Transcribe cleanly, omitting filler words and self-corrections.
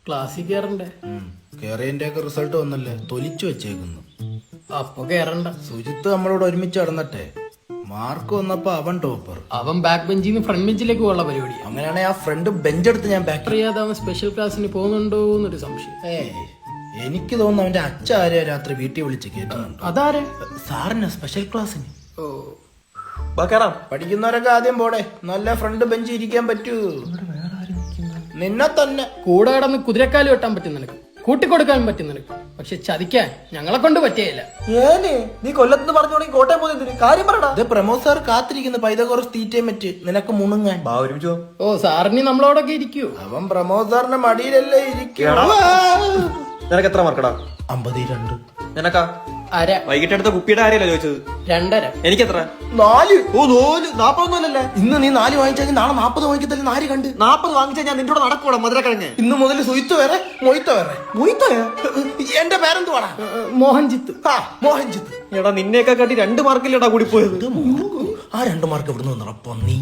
ക്ലാസ്സിൽ കയറണ്ടേ? കേറിയന്റെ ഒക്കെ റിസൾട്ട് വന്നല്ലേ, തൊലിച്ചു വെച്ചേക്കുന്നു. അപ്പൊ കേറണ്ട. സുജിത്ത് നമ്മളോട് ഒരുമിച്ച് നടന്നട്ടെ. മാർക്ക് വന്നപ്പോ അവൻ ടോപ്പർ. അവൻ ബാക്ക് ബെഞ്ചിൽ നിന്ന് ഫ്രണ്ട് ബെഞ്ചിലേക്ക് പോകുള്ള പരിപാടിയാണ്. അങ്ങനെയാണെങ്കിൽ ആ ഫ്രണ്ട് ബെഞ്ചെടുത്ത് ഞാൻ ബാക്ക്. അറിയാതെ അവൻ സ്പെഷ്യൽ ക്ലാസ്സിന് പോകുന്നുണ്ടോ എന്നൊരു സംശയം. എനിക്ക് തോന്നുന്നു അവന്റെ അച്ഛൻ ആരെയോ രാത്രി വീട്ടിൽ വിളിച്ച് കേൾക്കുന്നുണ്ട്. അതാരെ? സാറിന് സ്പെഷ്യൽ ക്ലാസ്സിന്. ഓ, പഠിക്കുന്നവരൊക്കെ ആദ്യം പോടെ, നല്ല ഫ്രണ്ട് ബെഞ്ച് ഇരിക്കാൻ പറ്റൂ. നിന്നെ തന്നെ കൂടെ കിടന്ന് കുതിരക്കാല് വെട്ടാൻ പറ്റും നിനക്ക്, കൂട്ടിക്കൊടുക്കാൻ പറ്റും നിനക്ക്, പക്ഷെ ചതിക്കാൻ ഞങ്ങളെ കൊണ്ട് പറ്റിയല്ല. നീ കൊല്ലത്ത് പറഞ്ഞോളി കോട്ടയം പോകുന്നതിന് കാര്യം പറയടാ. ഇത് പ്രമോദ് സാർ കാത്തിരിക്കുന്ന പൈതകോറസ് തീറ്റയും പറ്റ് നിനക്ക് മുണുങ്ങാൻ. ഒരുമിച്ചോ? ഓ, സാറിന് നമ്മളോടൊക്കെ ഇരിക്കൂ. അവൻ പ്രമോദ് സാറിന്റെ മടിയിലല്ലേ ഇരിക്കൂ. നിനക്ക് എത്ര മാർക്കടാ? 52. നിനക്കാ? അര. വൈകിട്ട് എടുത്ത കുപ്പിയുടെ ആരെയല്ല ചോദിച്ചത്? 2.5. എനിക്ക് എത്ര? 4. ഓ 40 ഇന്ന് നീ 4 വാങ്ങിച്ചെങ്കിൽ നാളെ 40 വാങ്ങിക്കത്തല്ലേ. 4 കണ്ട് 40 വാങ്ങിച്ചാൽ ഞാൻ നിന്റെ കൂടെ നടക്കൂടാ മധുരക്കിഴങ്ങ്. ഇന്ന് മുതൽ സുയിത്ത് വേറെ മൊയ്ത്ത വേറെ. എന്റെ പേരെന്തുവാടാ? മോഹൻജിത്ത്. മോഹൻജിത്ത്. എടാ നിന്നെയൊക്കെ കാട്ടി 2 മാർക്കില്ലടാ കൂടി പോയത്. ആ 2 മാർക്ക് എവിടുന്ന് വന്നപ്പോ നീ